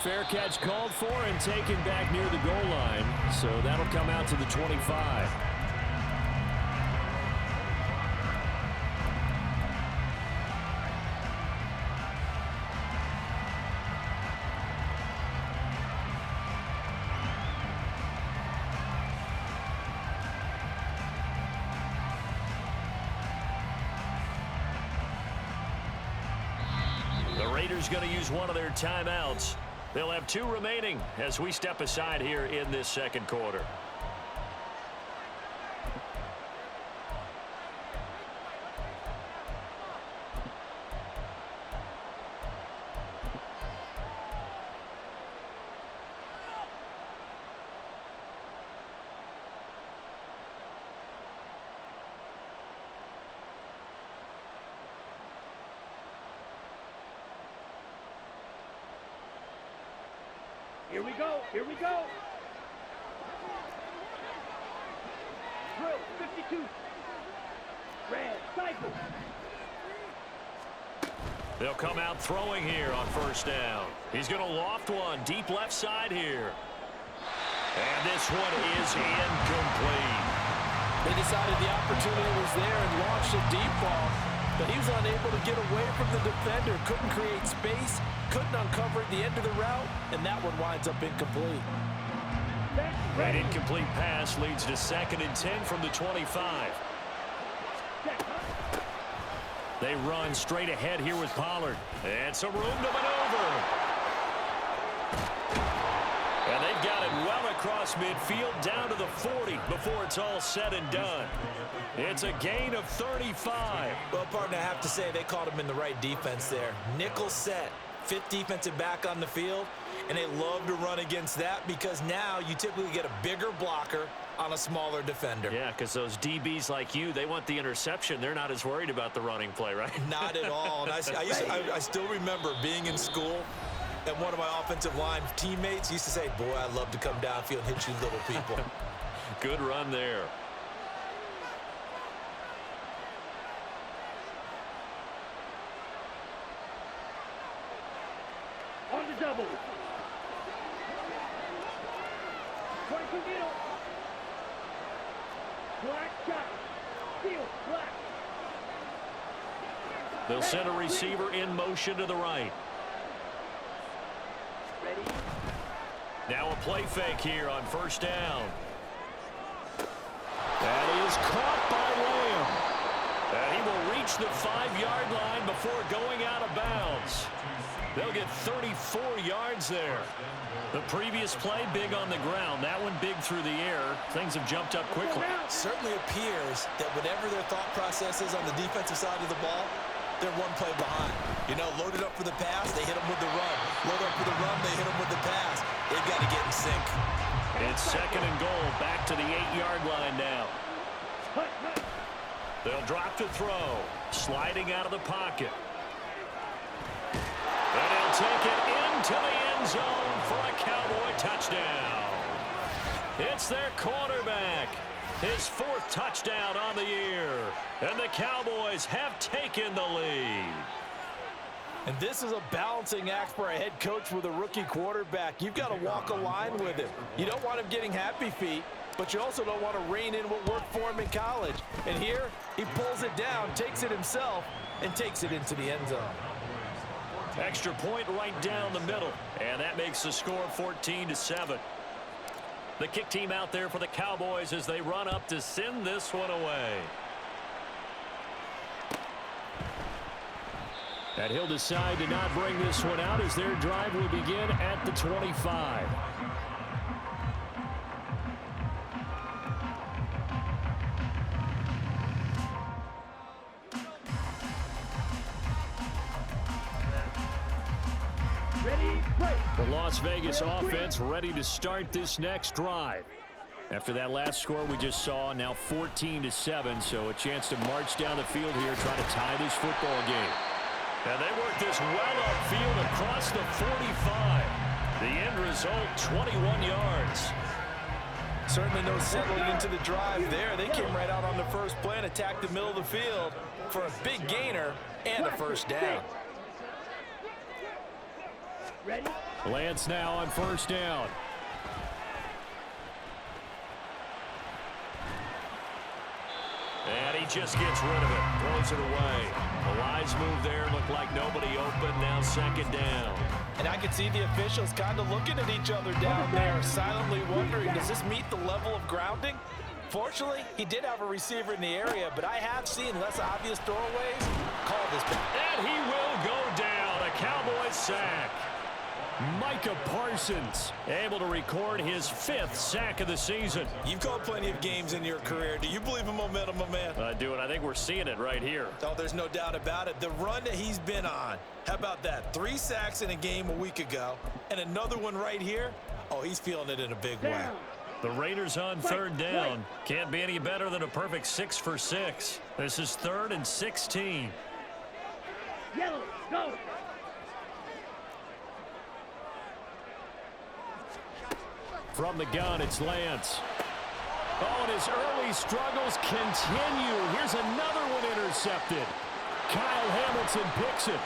fair catch called for and taken back near the goal line. So that'll come out to the 25. Raiders going to use one of their timeouts. They'll have 2 remaining as we step aside here in this second quarter. Here we go. Here we go. Drill 52. Red cycle. They'll come out throwing here on first down. He's going to loft one deep left side here. And this one is incomplete. They decided the opportunity was there and launched a deep ball, but he was unable to get away from the defender, couldn't create space, couldn't uncover at the end of the route, and that one winds up incomplete. That incomplete pass leads to 2nd and 10 from the 25. They run straight ahead here with Pollard. And some room to maneuver. And they've got it well across midfield down to the 40 before it's all said and done. It's a gain of 35. Well, partner, I have to say they caught him in the right defense there. Nickel set, 5th defensive back on the field, and they love to run against that because now you typically get a bigger blocker on a smaller defender. Yeah, because those DBs like you, they want the interception. They're not as worried about the running play, right? Not at all. And I still remember being in school, and one of my offensive line teammates used to say, boy, I'd love to come downfield and hit you little people. Good run there. On the double. 22 middle. Black shot. Steal. Black. They'll send a receiver in motion to the right. Ready. Now a play fake here on first down. That is caught by Lamb. And he will reach the 5-yard line before going out of bounds. They'll get 34 yards there. The previous play, big on the ground. That one big through the air. Things have jumped up quickly. Certainly appears that whatever their thought process is on the defensive side of the ball, they're one play behind. You know, loaded up for the pass, they hit them with the run. Load up for the run, they hit them with the pass. They've got to get in sync. It's 2nd and goal, back to the 8-yard line now. They'll drop to throw, sliding out of the pocket. And he'll take it into the end zone for a Cowboy touchdown. It's their quarterback. His 4th touchdown on the year. And the Cowboys have taken the lead. And this is a balancing act for a head coach with a rookie quarterback. You've got to walk a line with him. You don't want him getting happy feet, but you also don't want to rein in what worked for him in college. And here, he pulls it down, takes it himself, and takes it into the end zone. Extra point right down the middle. And that makes the score 14-7. The kick team out there for the Cowboys as they run up to send this one away. And he'll decide to not bring this one out as their drive will begin at the 25. The Las Vegas offense ready to start this next drive. After that last score we just saw, now 14-7, so a chance to march down the field here, try to tie this football game. And they work this well upfield across the 45. The end result, 21 yards. Certainly no settling into the drive there. They came right out on the first play and attacked the middle of the field for a big gainer and a first down. Ready? Lance now on first down. And he just gets rid of it. Throws it away. The wise move there. Looked like nobody open. Now second down. And I could see the officials kind of looking at each other down there, silently wondering, does this meet the level of grounding? Fortunately, he did have a receiver in the area, but I have seen less obvious throwaways call this back. And he will go down. A Cowboys sack. Micah Parsons able to record his 5th sack of the season. You've called plenty of games in your career. Do you believe in momentum, my man? I do, and I think we're seeing it right here. Oh, there's no doubt about it. The run that he's been on, how about that? 3 sacks in a game a week ago, and another one right here. Oh, he's feeling it in a big way. The Raiders on third down. Can't be any better than a perfect 6 for 6. This is 3rd and 16. Yellow, go. From the gun, it's Lance. Oh, and his early struggles continue. Here's another one intercepted. Kyle Hamilton picks it.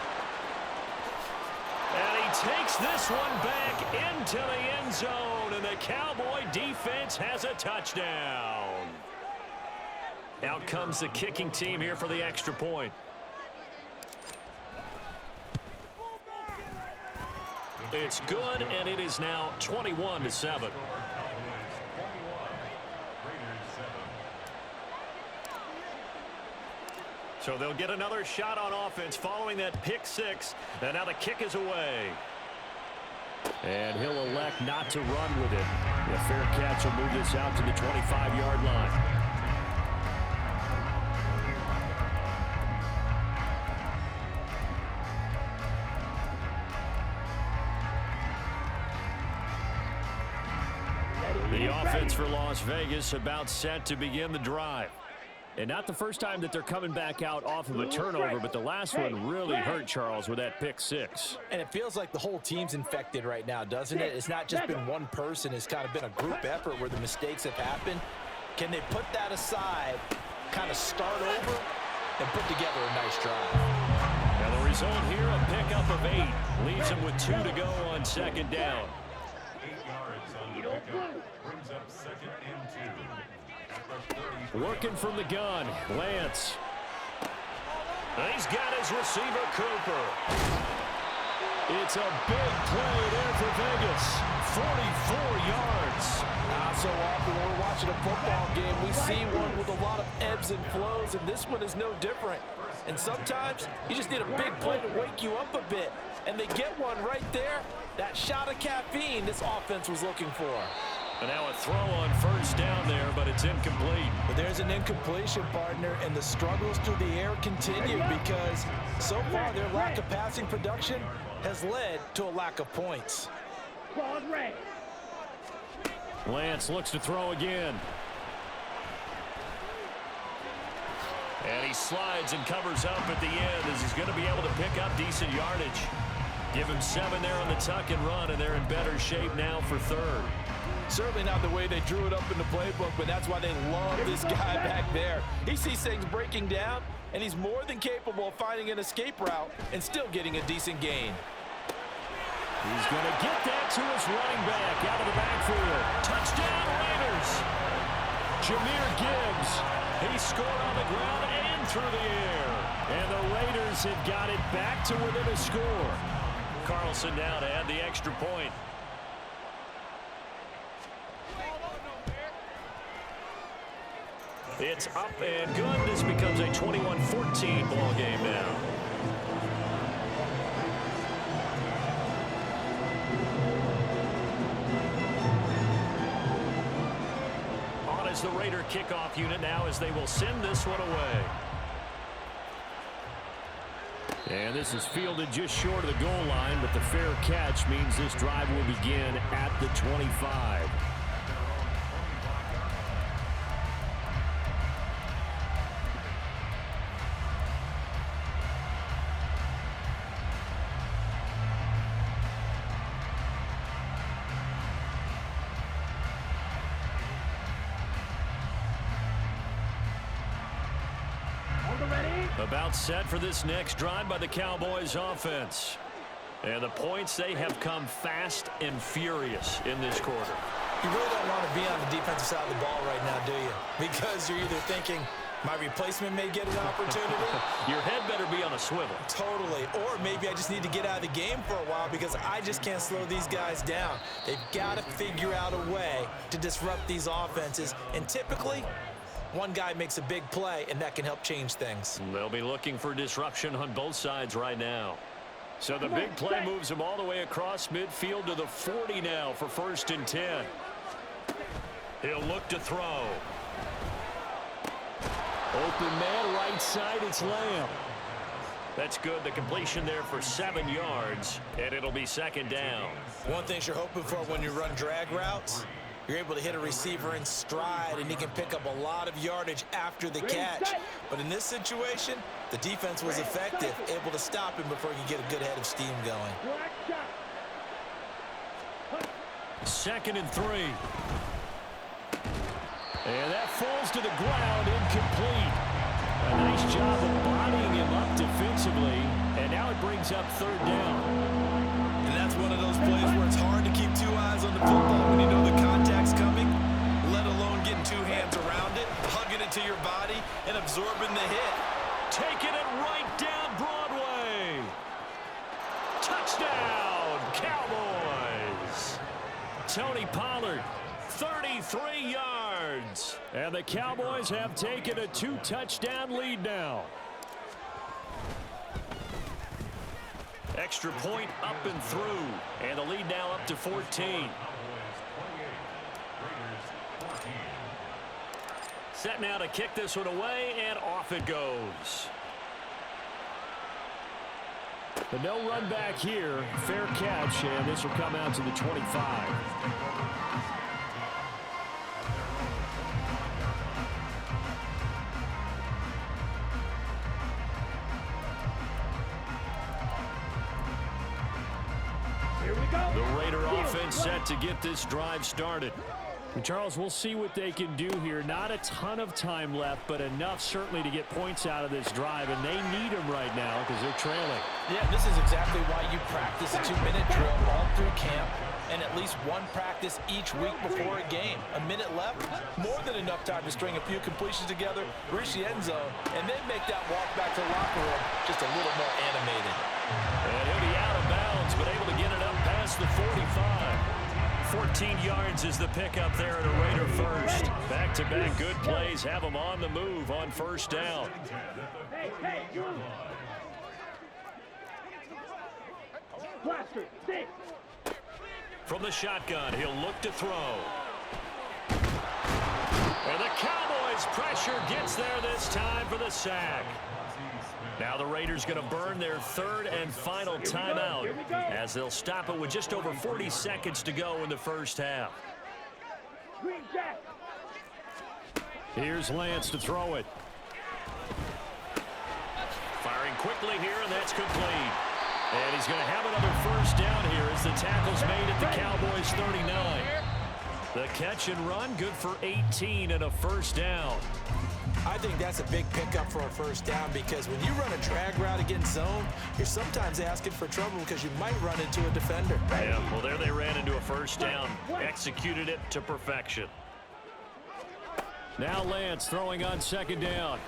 And he takes this one back into the end zone, and the Cowboy defense has a touchdown. Out comes the kicking team here for the extra point. It's good, and it is now 21-7. So they'll get another shot on offense following that pick 6, and now the kick is away. And he'll elect not to run with it. The fair catch will move this out to the 25-yard line. The offense for Las Vegas about set to begin the drive. And not the first time that they're coming back out off of a turnover, but the last one really hurt, Charles, with that pick 6. And it feels like the whole team's infected right now, doesn't it? It's not just been one person. It's kind of been a group effort where the mistakes have happened. Can they put that aside, kind of start over, and put together a nice drive? Now the result here, a pickup of 8. Leaves them with 2 to go on second down. 8 yards on the pickup. Brings up 2nd and 2. Working from the gun, Lance. He's got his receiver, Cooper. It's a big play there for Vegas. 44 yards. So often when we're watching a football game, we see one with a lot of ebbs and flows, and this one is no different. And sometimes you just need a big play to wake you up a bit. And they get one right there. That shot of caffeine this offense was looking for. And now a throw on first down there, but it's incomplete. But there's an incompletion, partner, and the struggles through the air continue because so far their lack of passing production has led to a lack of points. Ball red. Lance looks to throw again. And he slides and covers up at the end as he's going to be able to pick up decent yardage. Give him 7 there on the tuck and run, and they're in better shape now for 3rd. Certainly not the way they drew it up in the playbook, but that's why they love this guy back there. He sees things breaking down, and he's more than capable of finding an escape route and still getting a decent gain. He's going to get that to his running back out of the backfield. Touchdown, Raiders. Jahmyr Gibbs. He scored on the ground and through the air. And the Raiders have got it back to within a score. Carlson now to add the extra point. It's up and good. This becomes a 21-14 ball game now. On is the Raider kickoff unit now as they will send this one away. And this is fielded just short of the goal line, but the fair catch means this drive will begin at the 25. Ready? About set for this next drive by the Cowboys offense. And the points, they have come fast and furious in this quarter. You really don't want to be on the defensive side of the ball right now, do you? Because you're either thinking, my replacement may get an opportunity. Your head better be on a swivel. Totally. Or maybe I just need to get out of the game for a while because I just can't slow these guys down. They've got to figure out a way to disrupt these offenses. And typically, one guy makes a big play, and that can help change things. They'll be looking for disruption on both sides right now. So the big play moves them all the way across midfield to the 40 now for 1st and 10. He'll look to throw. Open man, right side, it's Lamb. That's good. The completion there for 7 yards, and it'll be 2nd down. One thing you're hoping for when you run drag routes, you're able to hit a receiver in stride, and he can pick up a lot of yardage after the catch. But in this situation, the defense was effective, able to stop him before he could get a good head of steam going. 2nd and 3. And that falls to the ground, incomplete. A nice job of bodying him up defensively, and now it brings up 3rd down. And that's one of those plays where it's hard to keep 2 eyes on the football when you know the contact's coming, let alone getting 2 hands around it, hugging it to your body, and absorbing the hit. Taking it right down Broadway. Touchdown, Cowboys. Tony Pollard, 33 yards. And the Cowboys have taken a 2-touchdown lead now. Extra point up and through. And the lead now up to 14. Set now to kick this one away, and off it goes. But no run back here. Fair catch, and this will come out to the 25. The Raider offense set to get this drive started. And Charles, we'll see what they can do here. Not a ton of time left, but enough certainly to get points out of this drive, and they need them right now because they're trailing. Yeah, this is exactly why you practice a 2-minute drill all through camp and at least one practice each week before a game. A minute left, more than enough time to string a few completions together, reach the end zone, and then make that walk back to the locker room just a little more animated. And he'll be out of bounds, but able to get it up past the 45. 14 yards is the pickup there at a Raider first. Back-to-back good plays have them on the move on 1st down. Hey, you. Blaster, 6. From the shotgun, he'll look to throw. And the Cowboys pressure gets there this time for the sack. Now the Raiders going to burn their 3rd and final timeout as they'll stop it with just over 40 seconds to go in the first half. Here's Lance to throw it. Firing quickly here, and that's complete. And he's going to have another 1st down here as the tackle's made at the Cowboys 39. The catch and run, good for 18 and a 1st down. I think that's a big pickup for a 1st down because when you run a drag route against zone, you're sometimes asking for trouble because you might run into a defender. Yeah, well, there they ran into a 1st down, executed it to perfection. Now Lance throwing on 2nd down.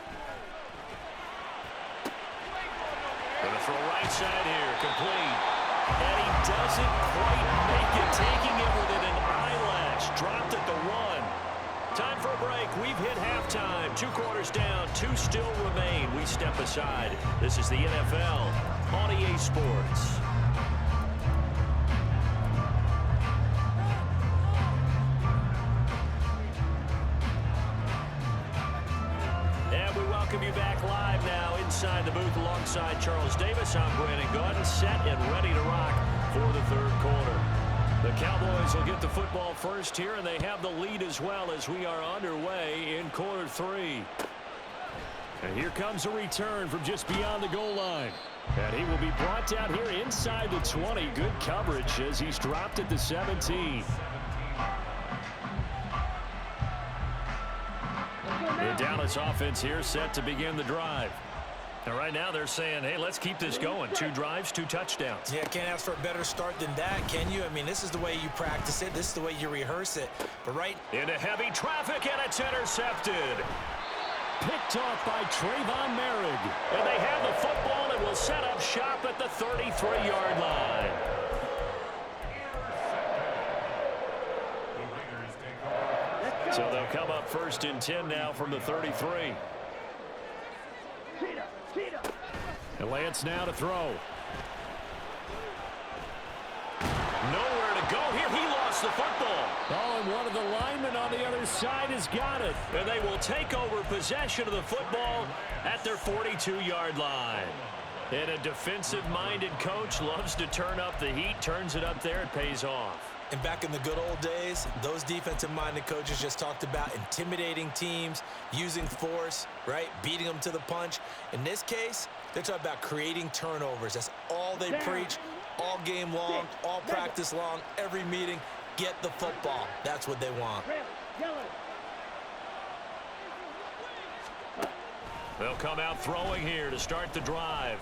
Going to throw right side here, complete. And he doesn't quite make it, taking it within an eyelash. Dropped at the 1. Time for a break. We've hit halftime. 2 quarters down, 2 still remain. We step aside. This is the NFL on EA Sports. And we welcome you back live now inside the booth alongside Charles Davis. I'm Brandon Gaudin, set and ready to rock for the 3rd quarter. The Cowboys will get the football first here, and they have the lead as well as we are underway in quarter 3. And here comes a return from just beyond the goal line. And he will be brought down here inside the 20. Good coverage as he's dropped at the 17. The Dallas offense here set to begin the drive. And right now they're saying, hey, let's keep this going. 2 drives, 2 touchdowns. Yeah, can't ask for a better start than that, can you? I mean, this is the way you practice it. This is the way you rehearse it. But right into heavy traffic, and it's intercepted. Picked off by Trayvon Merrick. And they have the football and will set up shop at the 33-yard line. So they'll come up 1st and 10 now from the 33. And Lance now to throw. Nowhere to go here. He lost the football. Oh, and one of the linemen on the other side has got it. And they will take over possession of the football at their 42-yard line. And a defensive-minded coach loves to turn up the heat, turns it up there, it pays off. And back in the good old days, those defensive-minded coaches just talked about intimidating teams, using force, right, beating them to the punch. In this case, they're talking about creating turnovers. That's all they preach all game long, all practice long, every meeting. Get the football. That's what they want. They'll come out throwing here to start the drive.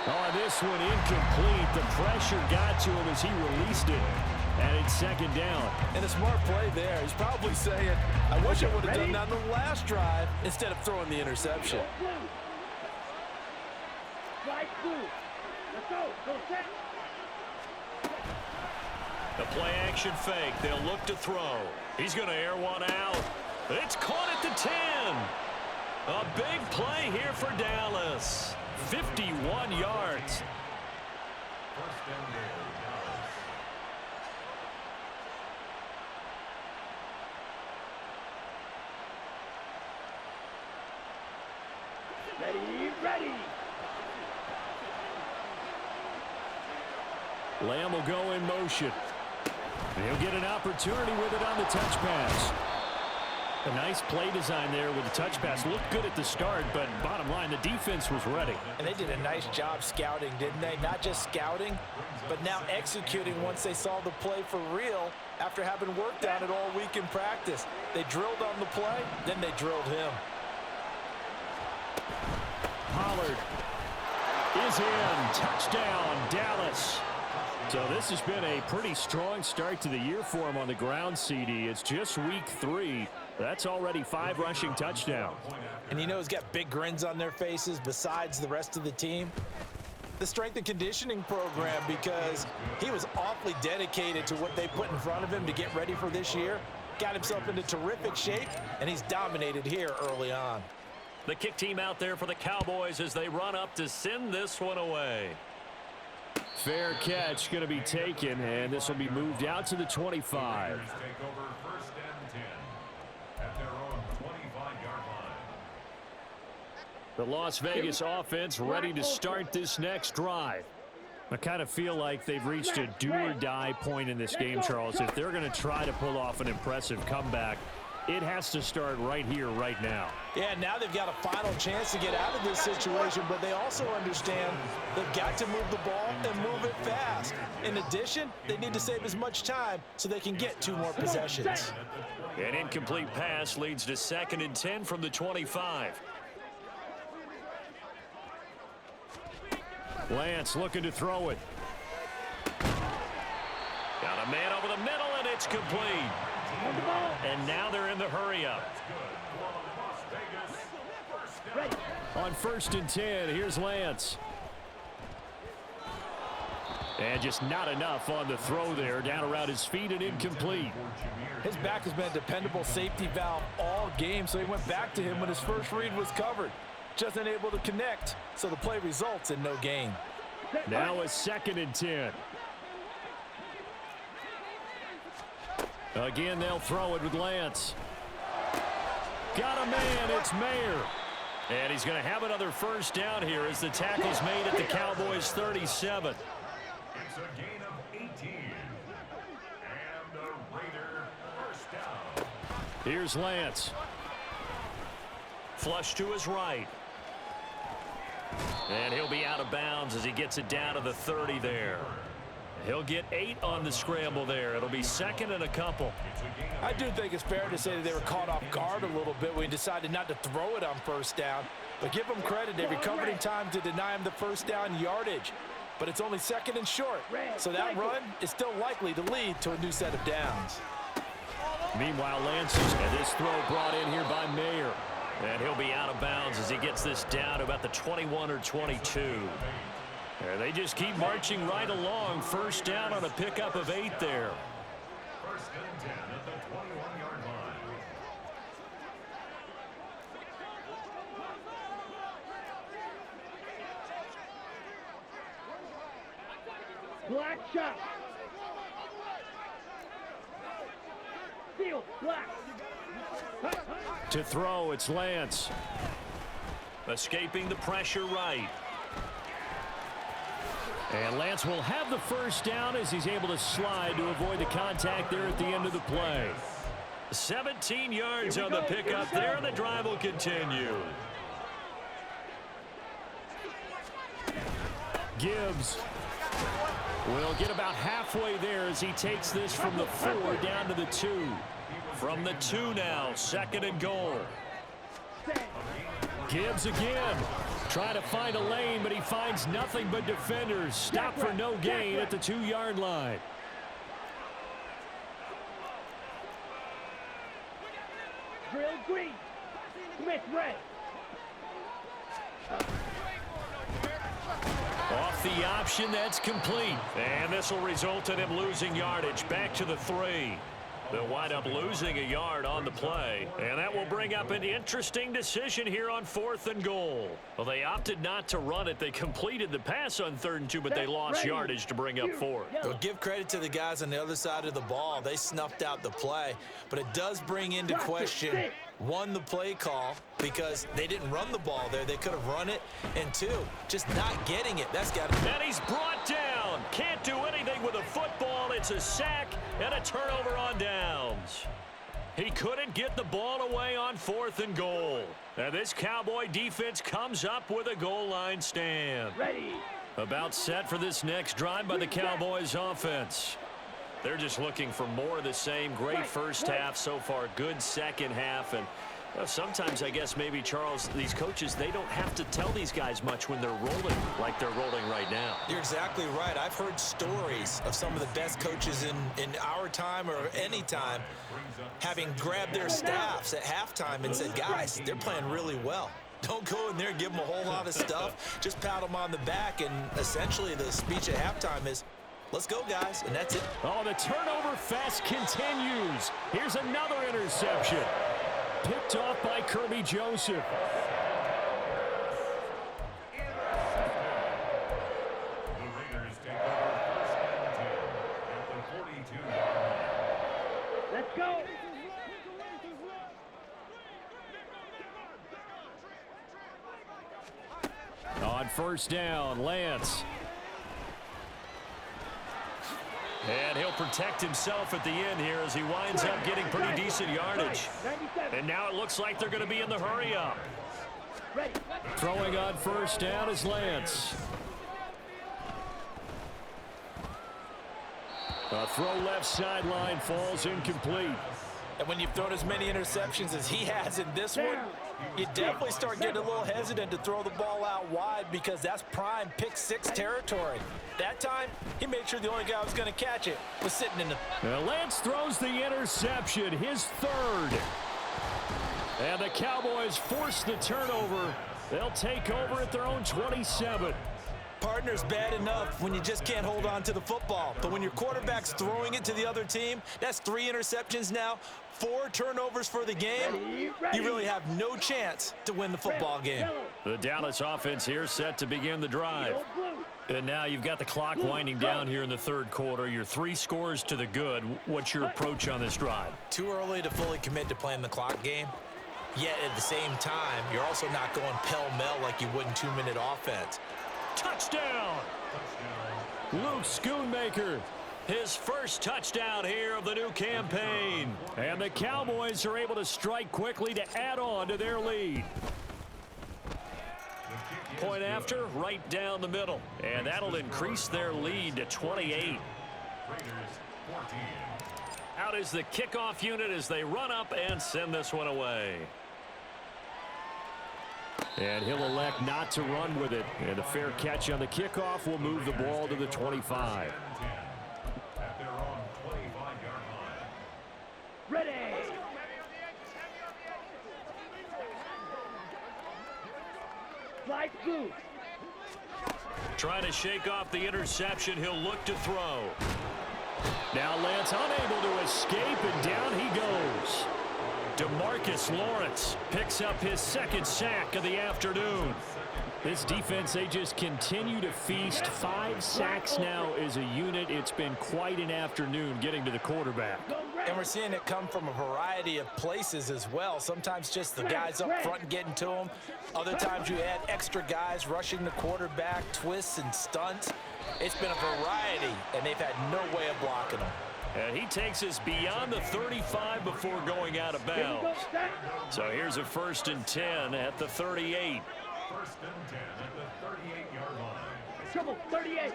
Oh, this one incomplete. The pressure got to him as he released it. And it's 2nd down. And a smart play there. He's probably saying, I wish I would have done that on the last drive instead of throwing the interception. The play action fake. They'll look to throw. He's going to air one out. It's caught at the 10. A big play here for Dallas. 51 yards. Ready. Lamb will go in motion. He'll get an opportunity with it on the touch pass. A nice play design there with the touch pass. Looked good at the start, but bottom line, the defense was ready. And they did a nice job scouting, didn't they? Not just scouting, but now executing once they saw the play for real after having worked on it all week in practice. They drilled on the play, then they drilled him. Pollard is in. Touchdown, Dallas. So this has been a pretty strong start to the year for him on the ground, CD. It's just week 3. That's already 5 rushing touchdowns. And you know he's got big grins on their faces besides the rest of the team. The strength and conditioning program, because he was awfully dedicated to what they put in front of him to get ready for this year. Got himself into terrific shape, and he's dominated here early on. The kick team out there for the Cowboys as they run up to send this one away. Fair catch going to be taken, and this will be moved out to the 25. Take over 1st and 10 at their own 25-yard line. The Las Vegas offense ready to start this next drive. I kind of feel like they've reached a do-or-die point in this game, Charles. If they're going to try to pull off an impressive comeback, it has to start right here, right now. Yeah, now they've got a final chance to get out of this situation, but they also understand they've got to move the ball and move it fast. In addition, they need to save as much time so they can get 2 more possessions. An incomplete pass leads to 2nd and 10 from the 25. Lance looking to throw it. Got a man over the middle, and it's complete. And now they're in the hurry-up. On 1st and 10, here's Lance. And just not enough on the throw there. Down around his feet and incomplete. His back has been a dependable safety valve all game, so he went back to him when his first read was covered. Just unable to connect, so the play results in no gain. Now a 2nd and 10. Again, they'll throw it with Lance. Got a man, it's Mayer. And he's going to have another first down here as the tackle's made at the Cowboys' 37. It's a gain of 18. And the Raider first down. Here's Lance. Flush to his right. And he'll be out of bounds as he gets it down to the 30 there. He'll get 8 on the scramble there. It'll be 2nd and a couple. I do think it's fair to say that they were caught off guard a little bit when he decided not to throw it on first down. But give them credit. They recovered in time to deny him the first down yardage. But it's only 2nd and short. So that run is still likely to lead to a new set of downs. Meanwhile, Lance and this throw brought in here by Mayer. And he'll be out of bounds as he gets this down to about the 21 or 22. And they just keep marching right along. First down on a pickup of 8 there. First and 10 at the 21-yard line. Black shot. Seal, black. To throw, it's Lance. Escaping the pressure right. And Lance will have the first down as he's able to slide to avoid the contact there at the end of the play. 17 yards on the pickup there, and the drive will continue. Gibbs will get about halfway there as he takes this from the 4 down to the 2. From the 2 now, 2nd and goal. Gibbs again. Trying to find a lane, but he finds nothing but defenders. Stop for no gain at the 2-yard line. Drill green. Smith red. Off the option, that's complete. And this will result in him losing yardage back to the 3. They'll wind up losing a yard on the play. And that will bring up an interesting decision here on 4th and goal. Well, they opted not to run it. They completed the pass on 3rd and 2, but they lost yardage to bring up 4th. Well, give credit to the guys on the other side of the ball. They snuffed out the play. But it does bring into question, 1, the play call, because they didn't run the ball there. They could have run it. And 2, just not getting it. That's got to be. And he's brought down. Can't do anything with a football. It's a sack and a turnover on downs. He couldn't get the ball away on 4th and goal. Now this Cowboy defense comes up with a goal line stand. Ready. About set for this next drive by the Cowboys offense. They're just looking for more of the same. Great first half so far. Good second half. And sometimes, I guess, maybe, Charles, these coaches, they don't have to tell these guys much when they're rolling like they're rolling right now. You're exactly right. I've heard stories of some of the best coaches in our time or any time having grabbed their staffs at halftime and said, guys, they're playing really well. Don't go in there and give them a whole lot of stuff. Just pat them on the back. And essentially the speech at halftime is, let's go, guys, and that's it. Oh, the turnover fest continues. Here's another interception. Picked off by Kirby Joseph. The Raiders take over first and 10 at the 42-yard line. Let's go. On first down, Lance. And he'll protect himself at the end here as he winds up getting pretty decent yardage. And now it looks like they're going to be in the hurry up. Throwing on first down is Lance. A throw left sideline falls incomplete. And when you've thrown as many interceptions as he has in this one, you definitely start getting a little hesitant to throw the ball out wide because that's prime pick 6 territory. That time, he made sure the only guy who was going to catch it was sitting in the... Now Lance throws the interception, his 3rd. And the Cowboys force the turnover. They'll take over at their own 27. Partner's bad enough when you just can't hold on to the football. But when your quarterback's throwing it to the other team, that's 3 interceptions now, 4 turnovers for the game. You really have no chance to win the football game. The Dallas offense here set to begin the drive. And now you've got the clock winding down here in the 3rd quarter. You're 3 scores to the good. What's your approach on this drive? Too early to fully commit to playing the clock game. Yet at the same time, you're also not going pell-mell like you would in 2-minute offense. Touchdown! Luke Schoonmaker, his first touchdown here of the new campaign. And the Cowboys are able to strike quickly to add on to their lead. Point after, right down the middle. And that'll increase their lead to 28. Raiders 14. Out is the kickoff unit as they run up and send this one away. And he'll elect not to run with it. And a fair catch on the kickoff will move the ball to the 25. At their own 25-yard line. Ready. Slide through. Trying to shake off the interception. He'll look to throw. Now Lance unable to escape, and down he goes. DeMarcus Lawrence picks up his second sack of the afternoon. This defense, they just continue to feast. 5 sacks now as a unit. It's been quite an afternoon getting to the quarterback. And we're seeing it come from a variety of places as well. Sometimes just the guys up front and getting to him. Other times you add extra guys rushing the quarterback, twists and stunts. It's been a variety, and they've had no way of blocking them. And he takes us beyond the 35 before going out of bounds. So here's a 1st and 10 at the 38. 1st and 10 at the 38-yard line. Trouble, 38.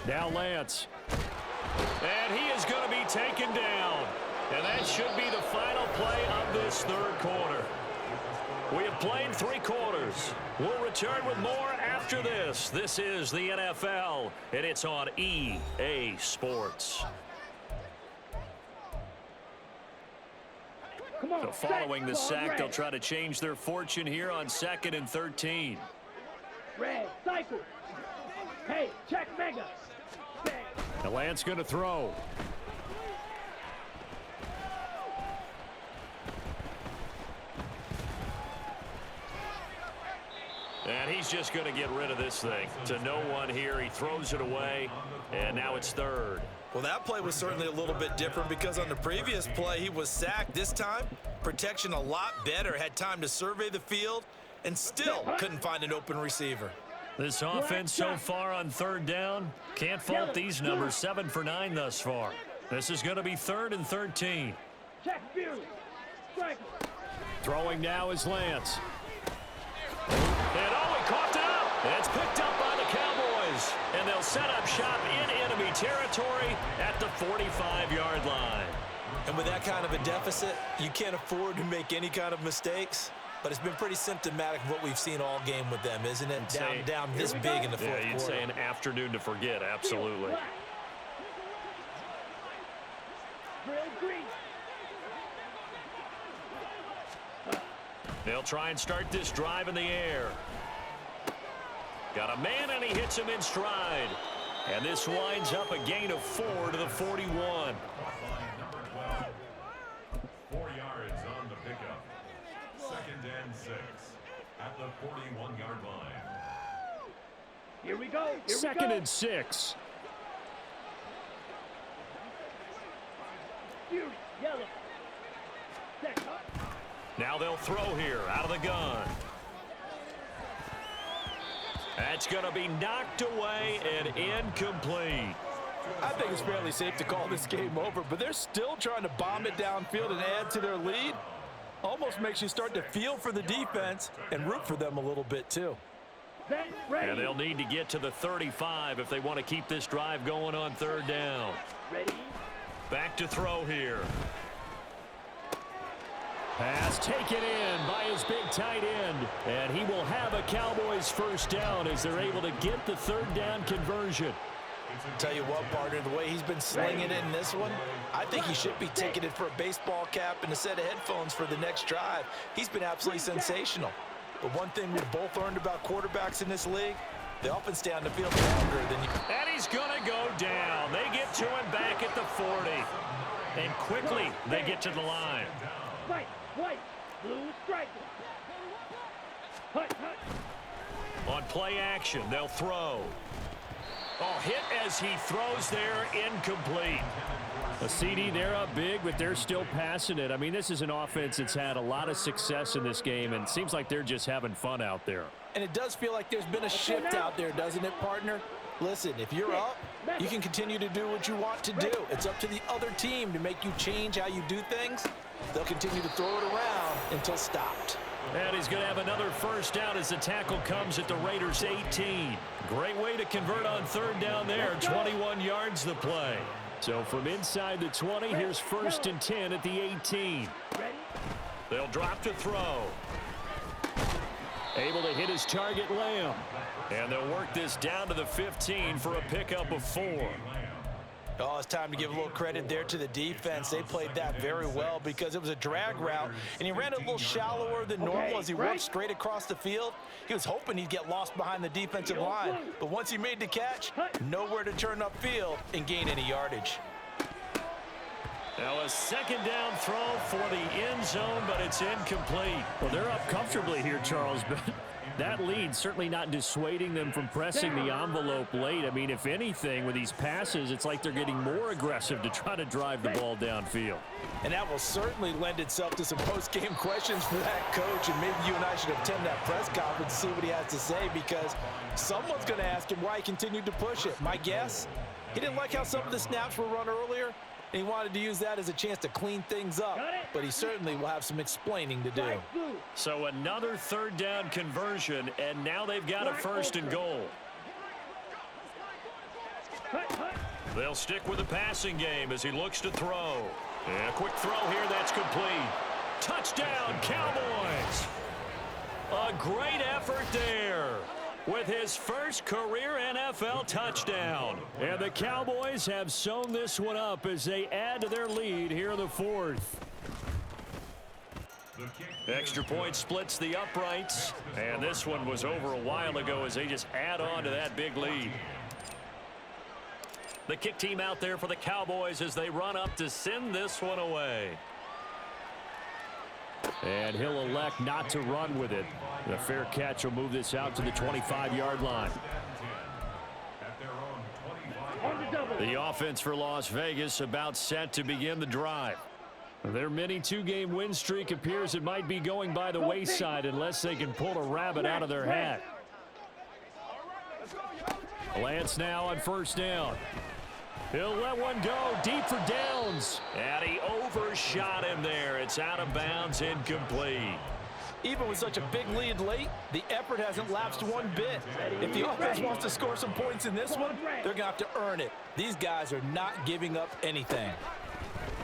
Now Lance. And he is going to be taken down. And that should be the final play of this 3rd quarter. We have played 3 quarters. We'll return with more after this. This is the NFL, and it's on EA Sports. Come on, So following the sack, red. they'll try to change their fortune here on 2nd and 13. Red, cycle. Hey, check mega. Bang. Now Lance going to throw. And he's just going to get rid of this thing. To no one here. He throws it away, and now it's 3rd. Well, that play was certainly a little bit different because on the previous play, he was sacked. This time, protection a lot better. Had time to survey the field and still couldn't find an open receiver. This offense so far on 3rd down, can't fault these numbers. 7 for 9 thus far. This is going to be 3rd and 13. Check Fury. Strike. Throwing now is Lance. And he coughed it up. It's picked up by the Cowboys. And they'll set up shop in enemy territory at the 45-yard line. And with that kind of a deficit, you can't afford to make any kind of mistakes. But it's been pretty symptomatic of what we've seen all game with them, isn't it? Down this big in the 4th quarter. Yeah, you'd say an afternoon to forget, absolutely. Drill green. They'll try and start this drive in the air. Got a man, and he hits him in stride. And this winds up a gain of 4 to the 41. Number 12. 4 yards on the pickup. 2nd and 6 at the 41-yard line. Here we go. Here 2nd we go. and 6. Fury, yellow. Set up. Now they'll throw here out of the gun. That's going to be knocked away and incomplete. I think it's fairly safe to call this game over, but they're still trying to bomb it downfield and add to their lead. Almost makes you start to feel for the defense and root for them a little bit too. Set, ready. And they'll need to get to the 35 if they want to keep this drive going on 3rd down. Ready. Back to throw here. Pass taken in by his big tight end. And he will have a Cowboys 1st down as they're able to get the 3rd down conversion. Tell you what, partner, the way he's been slinging it in this one, I think he should be ticketed for a baseball cap and a set of headphones for the next drive. He's been absolutely sensational. But one thing we've both learned about quarterbacks in this league, they often stay on the field longer than you. And he's going to go down. They get to him back at the 40. And quickly, they get to the line. White, blue striker. Hut. On play action, they'll throw. Oh, hit as he throws there, incomplete. A CD, they're up big, but they're still passing it. I mean, this is an offense that's had a lot of success in this game, and it seems like they're just having fun out there. And it does feel like there's been a shift out there, doesn't it, partner? Listen, if you're up, you can continue to do what you want to do. It's up to the other team to make you change how you do things. They'll continue to throw it around until stopped. And he's going to have another 1st down as the tackle comes at the Raiders' 18. Great way to convert on 3rd down there. 21 yards the play. So from inside the 20, here's 1st and 10 at the 18. They'll drop to throw. Able to hit his target, Lamb. And they'll work this down to the 15 for a pickup of 4. Oh, it's time to give a little credit there to the defense. They played that very well because it was a drag route, and he ran it a little shallower than normal as he worked straight across the field. He was hoping he'd get lost behind the defensive line, but once he made the catch, nowhere to turn upfield and gain any yardage. Now a 2nd down throw for the end zone, but it's incomplete. Well, they're up comfortably here, Charles, but that lead certainly not dissuading them from pressing the envelope late. I mean, if anything, with these passes, it's like they're getting more aggressive to try to drive the ball downfield. And that will certainly lend itself to some post-game questions for that coach, and maybe you and I should attend that press conference to see what he has to say, because someone's going to ask him why he continued to push it. My guess, he didn't like how some of the snaps were run earlier, and he wanted to use that as a chance to clean things up, but he certainly will have some explaining to do. So another 3rd down conversion, and now they've got a 1st and goal. They'll stick with the passing game as he looks to throw. And a quick throw here, that's complete. Touchdown, Cowboys! A great effort there with his first career NFL touchdown. And the Cowboys have sewn this one up as they add to their lead here in the 4th. Extra point splits the uprights, and this one was over a while ago as they just add on to that big lead. The kick team out there for the Cowboys as they run up to send this one away. And he'll elect not to run with it. The fair catch will move this out to the 25-yard line. The offense for Las Vegas about set to begin the drive. Their mini 2-game win streak appears it might be going by the wayside unless they can pull a rabbit out of their hat. Lance now on 1st down. He'll let one go deep for Downs. And he overshot him there. It's out of bounds, incomplete. Even with such a big lead late, the effort hasn't lapsed one bit. If the offense wants to score some points in this one, they're going to have to earn it. These guys are not giving up anything.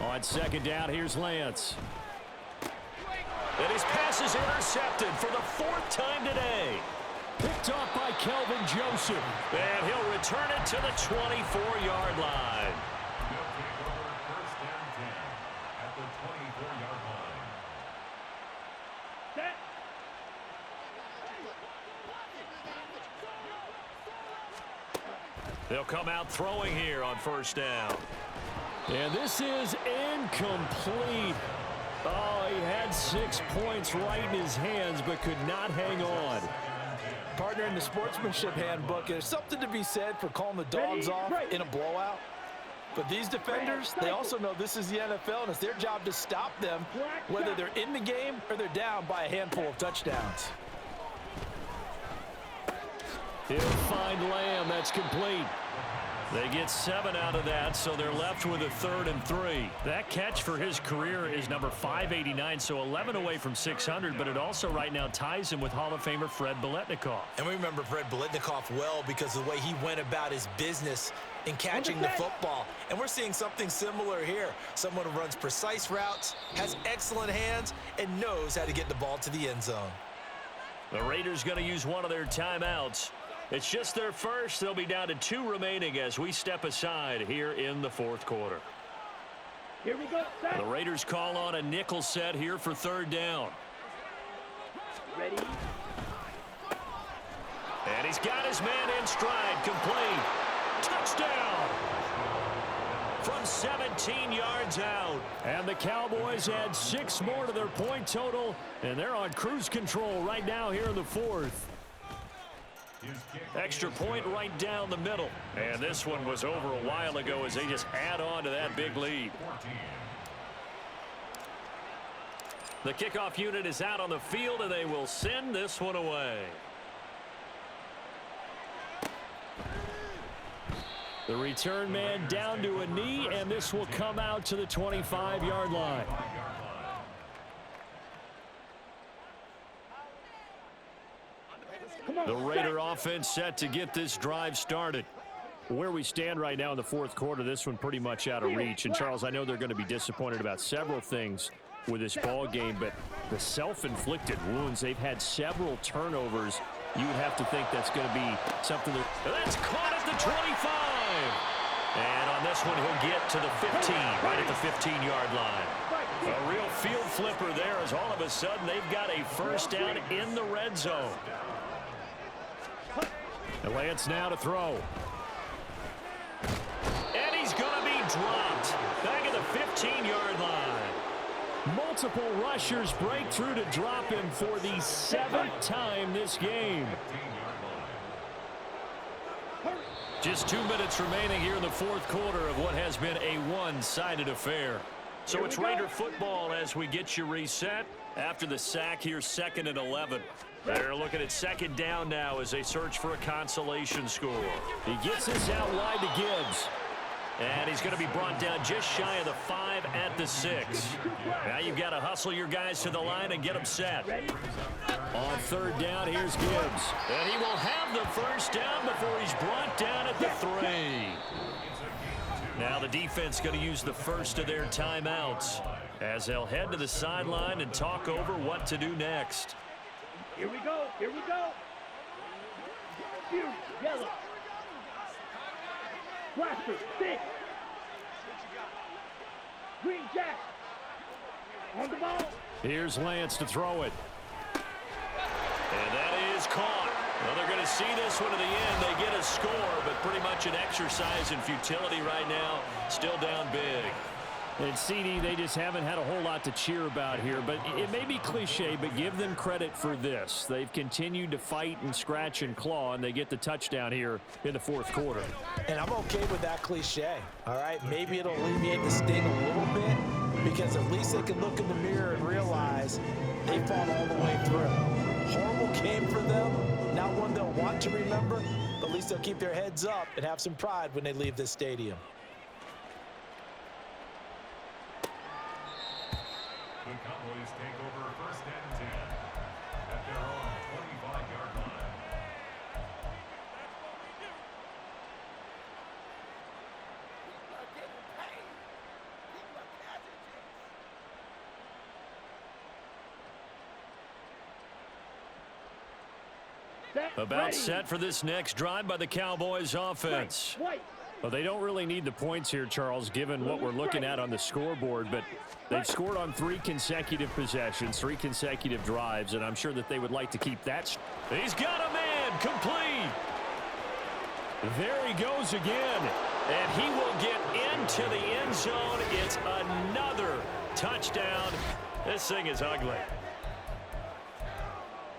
On 2nd down, here's Lance. And his pass is intercepted for the 4th time today. Picked off by Kelvin Joseph. And he'll return it to the 24-yard line. They'll come out throwing here on 1st down. And this is incomplete. Oh, he had 6 points right in his hands but could not hang on. Partner, in the sportsmanship handbook, there's something to be said for calling the dogs off in a blowout. But these defenders, they also know this is the NFL, and it's their job to stop them, whether they're in the game or they're down by a handful of touchdowns. He'll find Lamb. That's complete. They get 7 out of that, so they're left with a 3rd and 3. That catch for his career is number 589, so 11 away from 600, but it also right now ties him with Hall of Famer Fred Biletnikoff. And we remember Fred Biletnikoff well because of the way he went about his business in catching the football. And we're seeing something similar here. Someone who runs precise routes, has excellent hands, and knows how to get the ball to the end zone. The Raiders going to use one of their timeouts. It's just their first. They'll be down to 2 remaining as we step aside here in the 4th quarter. Here we go. Set. The Raiders call on a nickel set here for 3rd down. Ready. And he's got his man in stride. Complete. Touchdown. From 17 yards out. And the Cowboys add 6 more to their point total, and they're on cruise control right now here in the 4th. Extra point right down the middle. And this one was over a while ago as they just add on to that big lead. The kickoff unit is out on the field, and they will send this one away. The return man down to a knee, and this will come out to the 25-yard line. The Raider offense set to get this drive started. Where we stand right now in the fourth quarter, this one pretty much out of reach. And, Charles, I know they're going to be disappointed about several things with this ball game, but the self-inflicted wounds, they've had several turnovers. You would have to think that's going to be something that's caught at the 25. And on this one, he'll get to the 15, right at the 15-yard line. A real field flipper there as all of a sudden they've got a first down in the red zone. And Lance now to throw. And he's going to be dropped back at the 15-yard line. Multiple rushers break through to drop him for the 7th time this game. Just 2 minutes remaining here in the fourth quarter of what has been a one-sided affair. So it's Raider football as we get you reset after the sack here, 2nd and 11. They're looking at 2nd down now as they search for a consolation score. He gets this out wide to Gibbs. And he's going to be brought down just shy of the 5 at the 6. Now you've got to hustle your guys to the line and get them set. On 3rd down, here's Gibbs. And he will have the first down before he's brought down at the 3. Now the defense going to use the first of their timeouts as they'll head to the sideline and talk over what to do next. Here we go. Here we go. Here, yellow. Blaster, 6. Green Jack. On the ball. Here's Lance to throw it. And that is caught. Well, they're going to see this one to the end. They get a score, but pretty much an exercise in futility right now. Still down big. And CD, they just haven't had a whole lot to cheer about here, but it may be cliche, but give them credit for this. They've continued to fight and scratch and claw, and they get the touchdown here in the fourth quarter. And I'm okay with that cliche, all right? Maybe it'll alleviate the sting a little bit because at least they can look in the mirror and realize they fought all the way through. Horrible game for them, not one they'll want to remember, but at least they'll keep their heads up and have some pride when they leave this stadium. The Cowboys take over 1st and 10 at their own 25-yard line. About set for this next drive by the Cowboys offense. Well, they don't really need the points here, Charles, given what we're looking at on the scoreboard, but they've scored on 3 consecutive possessions, 3 consecutive drives, and I'm sure that they would like to keep that. He's got a man complete. There he goes again, and he will get into the end zone. It's another touchdown. This thing is ugly.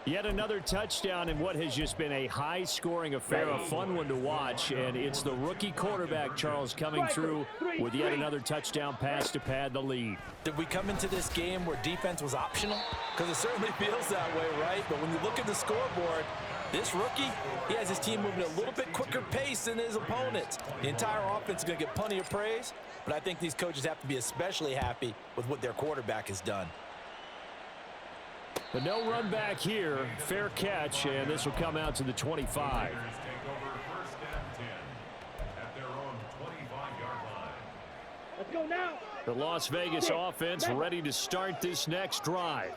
Yet another touchdown in what has just been a high-scoring affair, a fun one to watch, and it's the rookie quarterback, Charles, coming through with yet another touchdown pass to pad the lead. Did we come into this game where defense was optional? Because it certainly feels that way, right? But when you look at the scoreboard, this rookie, he has his team moving at a little bit quicker pace than his opponents. The entire offense is going to get plenty of praise, but I think these coaches have to be especially happy with what their quarterback has done. But no run back here. Fair catch, and this will come out to the 25. Raiders take over 1st and 10 at their own 25-yard line. Let's go now. The Las Vegas offense ready to start this next drive.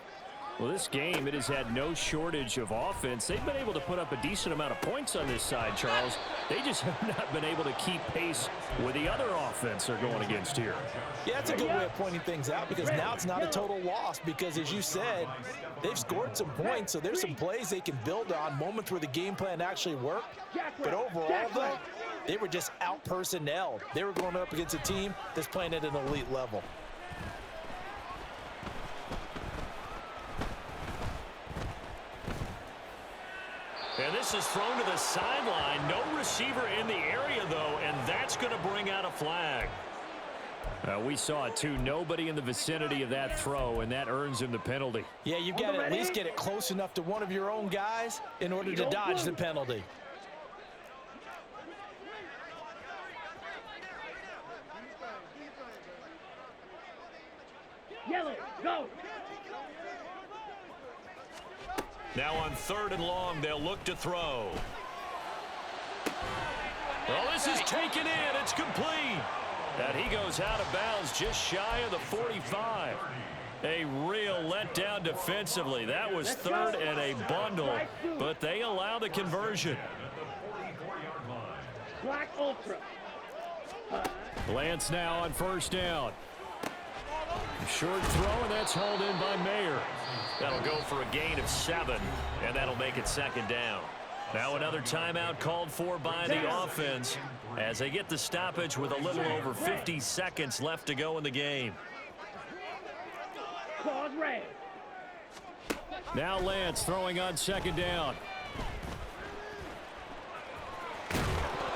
Well, this game, it has had no shortage of offense. They've been able to put up a decent amount of points on this side, Charles. They just have not been able to keep pace with the other offense they're going against here. Yeah, that's a good way of pointing things out because now it's not a total loss because, as you said, they've scored some points, so there's some plays they can build on, moments where the game plan actually worked. But overall, though, they were just out-personnelled. They were going up against a team that's playing at an elite level. And this is thrown to the sideline. No receiver in the area, though, and that's going to bring out a flag. We saw it, too. Nobody in the vicinity of that throw, and that earns him the penalty. Yeah, you've got to at least get it close enough to one of your own guys in order to dodge the penalty. Yellow, go. Now on 3rd and long, they'll look to throw. Well, this is taken in. It's complete. And he goes out of bounds just shy of the 45. A real letdown defensively. That was third and a bundle, but they allow the conversion. Black Ultra. Lance now on first down. Short throw, and that's hauled in by Mayer. That'll go for a gain of 7, and that'll make it second down. Now another timeout called for by the offense as they get the stoppage with a little over 50 seconds left to go in the game. Claws red. Now Lance throwing on second down.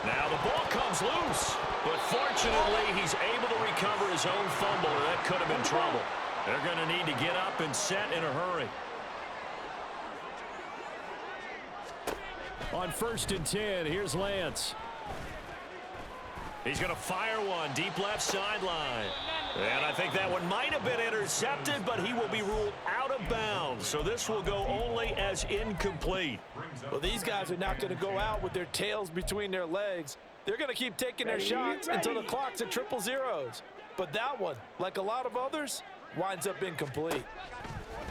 Now the ball comes loose, but fortunately he's able to recover his own fumble, or that could have been trouble. They're going to need to get up and set in a hurry. On first and 10, here's Lance. He's going to fire one deep left sideline. And I think that one might have been intercepted, but he will be ruled out of bounds. So this will go only as incomplete. Well, these guys are not going to go out with their tails between their legs. They're going to keep taking their shots until the clock's at 0-0. But that one, like a lot of others, winds up incomplete.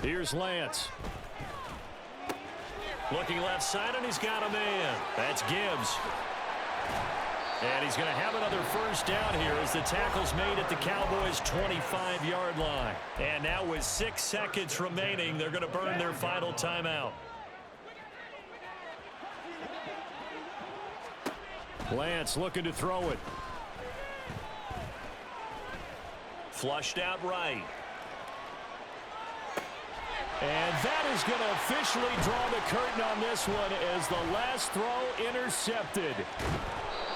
Here's Lance. Looking left side, and he's got a man. That's Gibbs. And he's going to have another first down here as the tackle's made at the Cowboys' 25-yard line. And now with 6 seconds remaining, they're going to burn their final timeout. Lance looking to throw it. Flushed out right. And that is going to officially draw the curtain on this one as the last throw intercepted.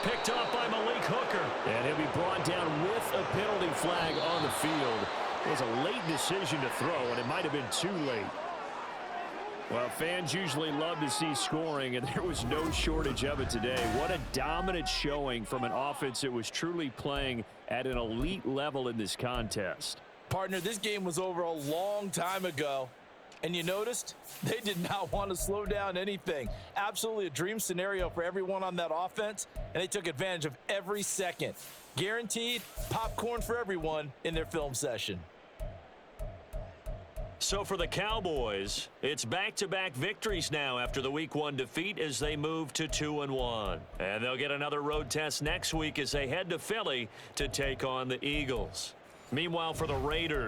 Picked off by Malik Hooker. And he'll be brought down with a penalty flag on the field. It was a late decision to throw, and it might have been too late. Well, fans usually love to see scoring, and there was no shortage of it today. What a dominant showing from an offense that was truly playing at an elite level in this contest. Partner, this game was over a long time ago. And you noticed they did not want to slow down anything. Absolutely a dream scenario for everyone on that offense, and they took advantage of every second. Guaranteed popcorn for everyone in their film session. So for the Cowboys, it's back-to-back victories now after the Week 1 defeat as they move to 2-1. And they'll get another road test next week as they head to Philly to take on the Eagles. Meanwhile, for the Raiders,